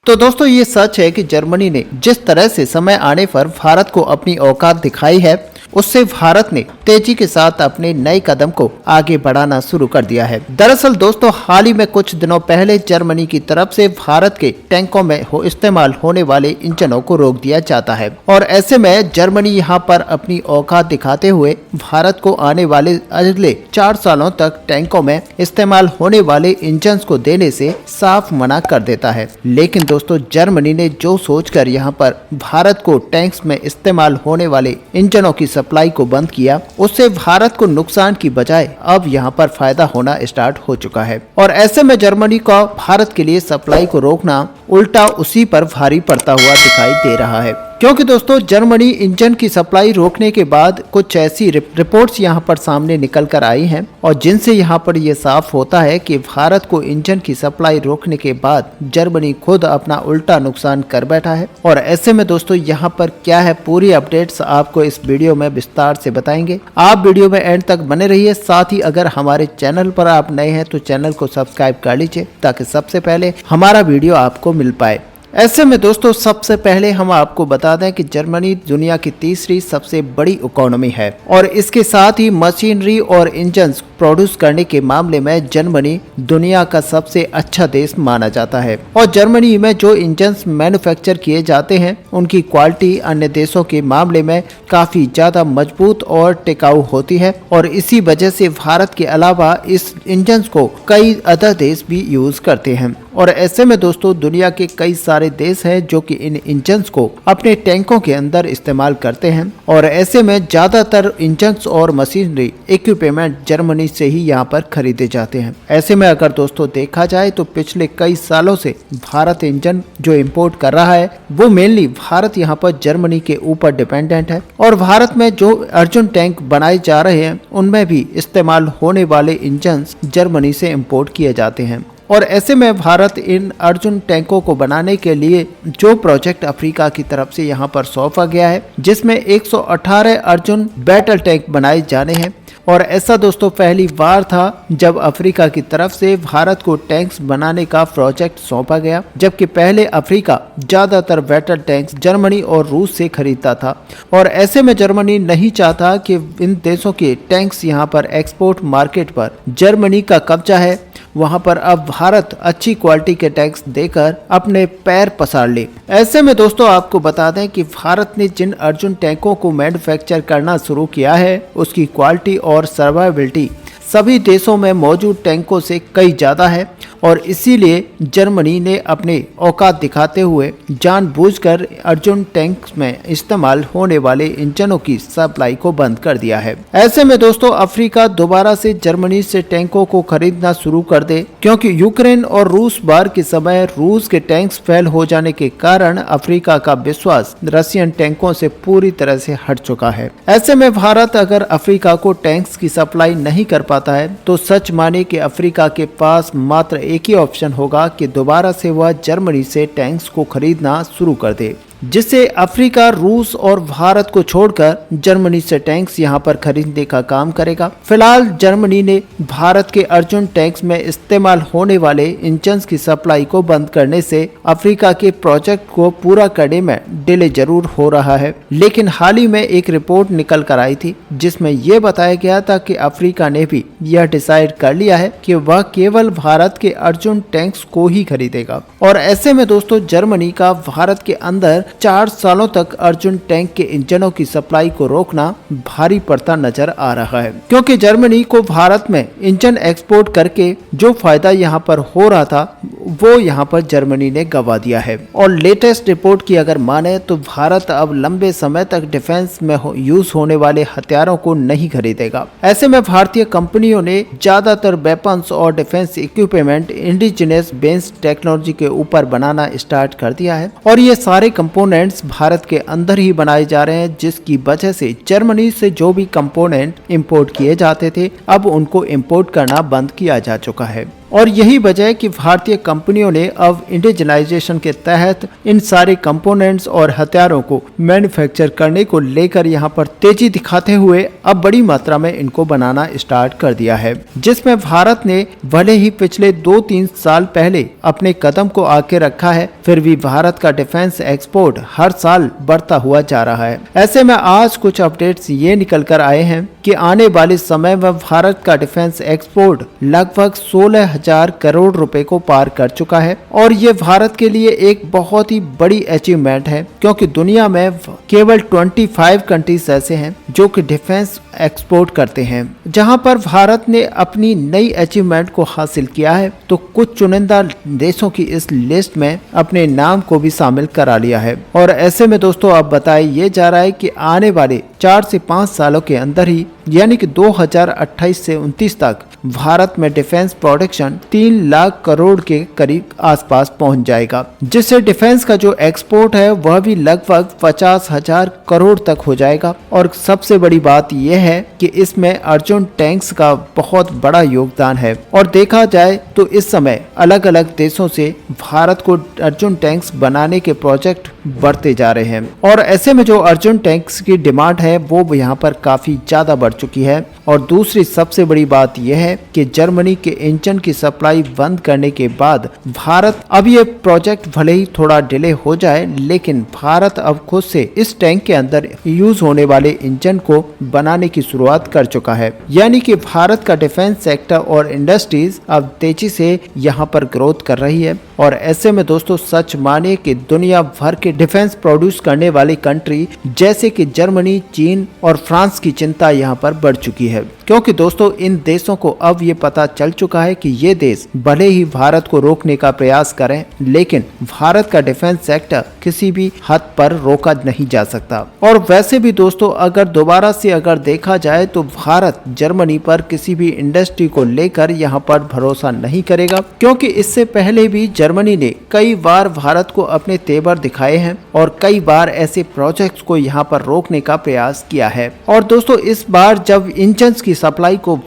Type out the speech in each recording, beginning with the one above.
तो दोस्तों ये सच है कि जर्मनी ने जिस तरह से समय आने पर भारत को अपनी औकात दिखाई है, उससे भारत ने तेजी के साथ अपने नए कदम को आगे बढ़ाना शुरू कर दिया है। दरअसल दोस्तों हाल ही में कुछ दिनों पहले जर्मनी की तरफ से भारत के टैंकों में इस्तेमाल होने वाले इंजनों को रोक दिया जाता है और ऐसे में जर्मनी यहां पर अपनी औकात दिखाते हुए भारत को आने वाले अगले 4 सालों तक टैंकों में इस्तेमाल होने वाले इंजन को देने से साफ मना कर देता है। लेकिन दोस्तों जर्मनी ने जो सोचकर यहां पर भारत को टैंक्स में इस्तेमाल होने वाले इंजनों की सप्लाई को बंद किया, उससे भारत को नुकसान की बजाय अब यहाँ पर फायदा होना स्टार्ट हो चुका है और ऐसे में जर्मनी का भारत के लिए सप्लाई को रोकना उल्टा उसी पर भारी पड़ता हुआ दिखाई दे रहा है। क्योंकि दोस्तों जर्मनी इंजन की सप्लाई रोकने के बाद कुछ ऐसी रिपोर्ट्स यहाँ पर सामने निकल कर आई हैं और जिनसे यहाँ पर ये साफ होता है कि भारत को इंजन की सप्लाई रोकने के बाद जर्मनी खुद अपना उल्टा नुकसान कर बैठा है। और ऐसे में दोस्तों यहाँ पर क्या है पूरी अपडेट्स आपको इस वीडियो में विस्तार से बताएंगे। आप वीडियो में एंड तक बने रहिए। साथ ही अगर हमारे चैनल पर आप नए हैं तो चैनल को सब्सक्राइब कर लीजिए ताकि सबसे पहले हमारा वीडियो आपको मिल पाए। ऐसे में दोस्तों सबसे पहले हम आपको बता दें कि जर्मनी दुनिया की तीसरी सबसे बड़ी इकोनॉमी है और इसके साथ ही मशीनरी और इंजन प्रोड्यूस करने के मामले में जर्मनी दुनिया का सबसे अच्छा देश माना जाता है। और जर्मनी में जो इंजन मैन्युफैक्चर किए जाते हैं उनकी क्वालिटी अन्य देशों के मामले में काफी ज्यादा मजबूत और टिकाऊ होती है और इसी वजह से भारत के अलावा इस इंजन को कई अदर देश भी यूज करते हैं। और ऐसे में दोस्तों दुनिया के कई सारे देश हैं जो कि इन इंजन्स को अपने टैंकों के अंदर इस्तेमाल करते हैं और ऐसे में ज्यादातर इंजन्स और मशीनरी इक्विपमेंट जर्मनी से ही यहाँ पर खरीदे जाते हैं। ऐसे में अगर दोस्तों देखा जाए तो पिछले कई सालों से भारत इंजन जो इंपोर्ट कर रहा है वो मेनली भारत यहाँ पर जर्मनी के ऊपर डिपेंडेंट है और भारत में जो अर्जुन टैंक बनाए जा रहे हैं उनमें भी इस्तेमाल होने वाले इंजन जर्मनी से इम्पोर्ट किए जाते हैं। और ऐसे में भारत इन अर्जुन टैंकों को बनाने के लिए जो प्रोजेक्ट अफ्रीका की तरफ से यहाँ पर सौंपा गया है जिसमें 118 अर्जुन बैटल टैंक बनाए जाने हैं। और ऐसा दोस्तों पहली बार था जब अफ्रीका की तरफ से भारत को टैंक्स बनाने का प्रोजेक्ट सौंपा गया, जबकि पहले अफ्रीका ज्यादातर बैटल टैंक्स जर्मनी और रूस से खरीदता था। और ऐसे में जर्मनी नहीं चाहता कि इन देशों के टैंक्स यहाँ पर एक्सपोर्ट मार्केट पर जर्मनी का कब्जा है, वहां पर अब भारत अच्छी क्वालिटी के टैंक्स देकर अपने पैर पसार ले। ऐसे में दोस्तों आपको बता दें कि भारत ने जिन अर्जुन टैंकों को मैन्युफैक्चर करना शुरू किया है उसकी क्वालिटी और सर्वाइवेबिलिटी सभी देशों में मौजूद टैंकों से कई ज्यादा है और इसीलिए जर्मनी ने अपने औकात दिखाते हुए जानबूझकर अर्जुन टैंक में इस्तेमाल होने वाले इंजनों की सप्लाई को बंद कर दिया है। ऐसे में दोस्तों अफ्रीका दोबारा से जर्मनी से टैंकों को खरीदना शुरू कर दे, क्योंकि यूक्रेन और रूस वार के समय रूस के टैंक्स फेल हो जाने के कारण अफ्रीका का विश्वास रशियन टैंकों से पूरी तरह से हट चुका है। ऐसे में भारत अगर अफ्रीका को टैंक्स की सप्लाई नहीं कर पाता है तो सच माने कि अफ्रीका के पास मात्र एक ही ऑप्शन होगा कि दोबारा से वह जर्मनी से टैंक्स को खरीदना शुरू कर दे, जिससे अफ्रीका रूस और भारत को छोड़कर जर्मनी से टैंक्स यहां पर खरीदने का काम करेगा। फिलहाल जर्मनी ने भारत के अर्जुन टैंक्स में इस्तेमाल होने वाले इंजन की सप्लाई को बंद करने से अफ्रीका के प्रोजेक्ट को पूरा करने में डिले जरूर हो रहा है। लेकिन हाल ही में एक रिपोर्ट निकल कर आई थी जिसमें यह बताया गया था कि अफ्रीका ने भी यह डिसाइड कर लिया है कि वह केवल भारत के अर्जुन टैंक्स को ही खरीदेगा। और ऐसे में दोस्तों जर्मनी का भारत के अंदर 4 सालों तक अर्जुन टैंक के इंजनों की सप्लाई को रोकना भारी पड़ता नजर आ रहा है, क्योंकि जर्मनी को भारत में इंजन एक्सपोर्ट करके जो फायदा यहाँ पर हो रहा था वो यहाँ पर जर्मनी ने गवा दिया है। और लेटेस्ट रिपोर्ट की अगर माने तो भारत अब लंबे समय तक डिफेंस में यूज होने वाले हथियारों को नहीं खरीदेगा। ऐसे में भारतीय कंपनियों ने ज्यादातर वेपन्स और defence equipment indigenous based technology के ऊपर बनाना स्टार्ट कर दिया है और ये सारे कंपोनेंट्स भारत के अंदर ही बनाए जा रहे हैं, जिसकी वजह से जर्मनी से जो भी कंपोनेंट इंपोर्ट किए जाते थे अब उनको इंपोर्ट करना बंद किया जा चुका है। और यही वजह है कि भारतीय कंपनियों ने अब इंडिजिनाइजेशन के तहत इन सारे कंपोनेंट्स और हथियारों को मैन्युफैक्चर करने को लेकर यहाँ पर तेजी दिखाते हुए अब बड़ी मात्रा में इनको बनाना स्टार्ट कर दिया है, जिसमें भारत ने भले ही पिछले 2-3 साल पहले अपने कदम को आगे रखा है, फिर भी भारत का डिफेंस एक्सपोर्ट हर साल बढ़ता हुआ जा रहा है। ऐसे में आज कुछ अपडेट्स ये निकल कर आए हैं कि आने वाले समय में भारत का डिफेंस एक्सपोर्ट लगभग 16,000 करोड़ रुपए को पार कर चुका है और ये भारत के लिए एक बहुत ही बड़ी अचीवमेंट है, क्योंकि दुनिया में केवल 25 कंट्रीज ऐसे हैं जो कि डिफेंस एक्सपोर्ट करते हैं। जहां पर भारत ने अपनी नई अचीवमेंट को हासिल किया है, तो कुछ चुनिंदा देशों की इस लिस्ट में अपने नाम को भी शामिल करा लिया है। और ऐसे में दोस्तों अब बताया ये जा रहा है कि आने वाले 4 से 5 सालों के अंदर ही, यानी कि 2028 से 29 तक भारत में डिफेंस प्रोडक्शन 3 लाख करोड़ के करीब आसपास पहुंच जाएगा, जिससे डिफेंस का जो एक्सपोर्ट है वह भी लगभग 50,000 करोड़ तक हो जाएगा। और सबसे बड़ी बात यह है कि इसमें अर्जुन टैंक्स का बहुत बड़ा योगदान है और देखा जाए तो इस समय अलग अलग देशों से भारत को अर्जुन टैंक्स बनाने के प्रोजेक्ट बढ़ते जा रहे हैं। और ऐसे में जो अर्जुन टैंक्स की डिमांड है वो यहाँ पर काफी ज्यादा बढ़ चुकी है। और दूसरी सबसे बड़ी बात यह है कि जर्मनी के इंजन की सप्लाई बंद करने के बाद भारत, अब ये प्रोजेक्ट भले ही थोड़ा डिले हो जाए, लेकिन भारत अब खुद से इस टैंक के अंदर यूज होने वाले इंजन को बनाने की शुरुआत कर चुका है। यानी कि भारत का डिफेंस सेक्टर और इंडस्ट्रीज अब तेजी से यहाँ पर ग्रोथ कर रही है। और ऐसे में दोस्तों सच मानिए कि दुनिया भर के डिफेंस प्रोड्यूस करने वाली कंट्री जैसे कि जर्मनी, चीन और फ्रांस की चिंता यहाँ पर बढ़ चुकी है, क्योंकि दोस्तों इन देशों को अब ये पता चल चुका है कि ये देश भले ही भारत को रोकने का प्रयास करें, लेकिन भारत का डिफेंस सेक्टर किसी भी हद पर रोका नहीं जा सकता। और वैसे भी दोस्तों अगर दोबारा से अगर देखा जाए तो भारत जर्मनी पर किसी भी इंडस्ट्री को लेकर यहाँ पर भरोसा नहीं करेगा, क्योंकि इससे पहले भी जर्मनी ने कई बार भारत को अपने तेवर दिखाए हैं और कई बार ऐसे प्रोजेक्ट्स को यहाँ पर रोकने का प्रयास किया है। और दोस्तों इस बार जब इंजन्स की सप्लाई को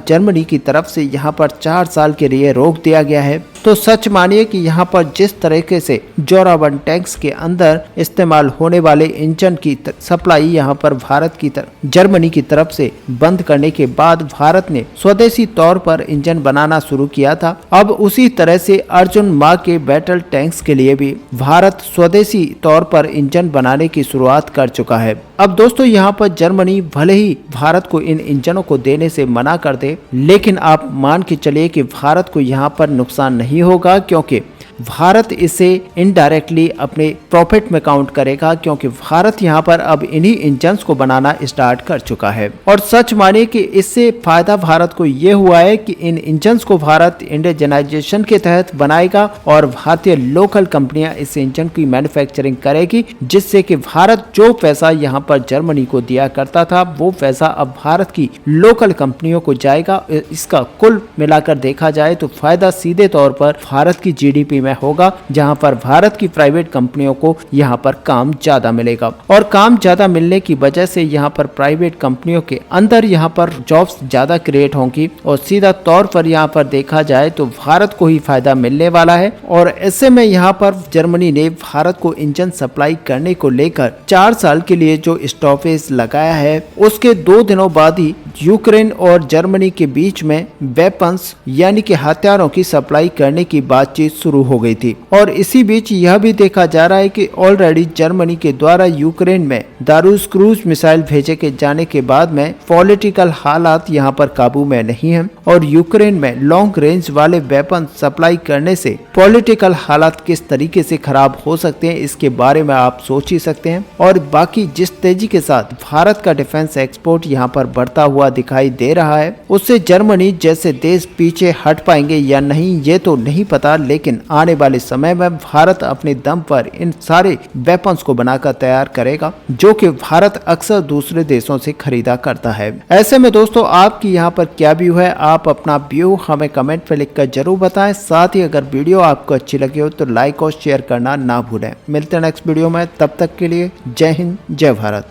जर्मनी की तरफ से यहाँ पर 4 साल के लिए रोक दिया गया है, तो सच मानिए कि यहाँ पर जिस तरीके से जोरावन टैंक्स के अंदर इस्तेमाल होने वाले इंजन की सप्लाई यहाँ पर भारत की जर्मनी की तरफ से बंद करने के बाद भारत ने स्वदेशी तौर पर इंजन बनाना शुरू किया था। अब उसी तरह से अर्जुन माँ के बैटल टैंक्स के लिए भी भारत स्वदेशी तौर पर इंजन बनाने की शुरुआत कर चुका है। अब दोस्तों यहाँ पर जर्मनी भले ही भारत को इन इंजनों को देने से मना कर दे, लेकिन आप मान के चलिए कि भारत को यहाँ पर नुकसान नहीं होगा, क्योंकि भारत इसे इनडायरेक्टली अपने प्रॉफिट में काउंट करेगा, क्योंकि भारत यहाँ पर अब इन्हीं इंजन्स को बनाना स्टार्ट कर चुका है। और सच मानिए कि इससे फायदा भारत को ये हुआ है कि इन इंजन्स को भारत इंडिजिनाइजेशन के तहत बनाएगा और भारतीय लोकल कंपनियां इस इंजन की मैन्युफैक्चरिंग करेगी, जिससे कि भारत जो पैसा यहाँ पर जर्मनी को दिया करता था वो पैसा अब भारत की लोकल कंपनियों को जाएगा। इसका कुल मिलाकर देखा जाए तो फायदा सीधे तौर पर भारत की जीडीपी में होगा, जहां पर भारत की प्राइवेट कंपनियों को यहां पर काम ज्यादा मिलेगा। और काम ज्यादा मिलने की वजह से यहां पर प्राइवेट कंपनियों के अंदर यहां पर जॉब्स ज्यादा क्रिएट होंगी और सीधा तौर पर यहां पर देखा जाए तो भारत को ही फायदा मिलने वाला है। और ऐसे में यहां पर जर्मनी ने भारत को इंजन सप्लाई करने को लेकर 4 साल के लिए जो स्टॉपेज लगाया है, उसके 2 दिनों बाद ही यूक्रेन और जर्मनी के बीच में वेपन्स यानी कि हथियारों की सप्लाई करने की बातचीत शुरू हो गई थी। और इसी बीच यह भी देखा जा रहा है कि ऑलरेडी जर्मनी के द्वारा यूक्रेन में दारूस क्रूज मिसाइल भेजे के जाने के बाद में पॉलिटिकल हालात यहां पर काबू में नहीं है और यूक्रेन में लॉन्ग रेंज वाले वेपन सप्लाई करने से पॉलिटिकल हालात किस तरीके से खराब हो सकते हैं, इसके बारे में आप सोच ही सकते हैं। और बाकी जिस तेजी के साथ भारत का डिफेंस एक्सपोर्ट यहाँ पर बढ़ता हुआ दिखाई दे रहा है, उससे जर्मनी जैसे देश पीछे हट पाएंगे या नहीं ये तो नहीं पता, लेकिन आने वाले समय में भारत अपने दम पर इन सारे वेपन्स को बनाकर तैयार करेगा, जो कि भारत अक्सर दूसरे देशों से खरीदा करता है। ऐसे में दोस्तों आपकी यहाँ पर क्या व्यू है, आप अपना व्यू हमें कमेंट में लिखकर जरूर बताएं। साथ ही अगर वीडियो आपको अच्छी लगी हो तो लाइक और शेयर करना ना भूलें। मिलते हैं नेक्स्ट वीडियो में, तब तक के लिए जय हिंद जय भारत।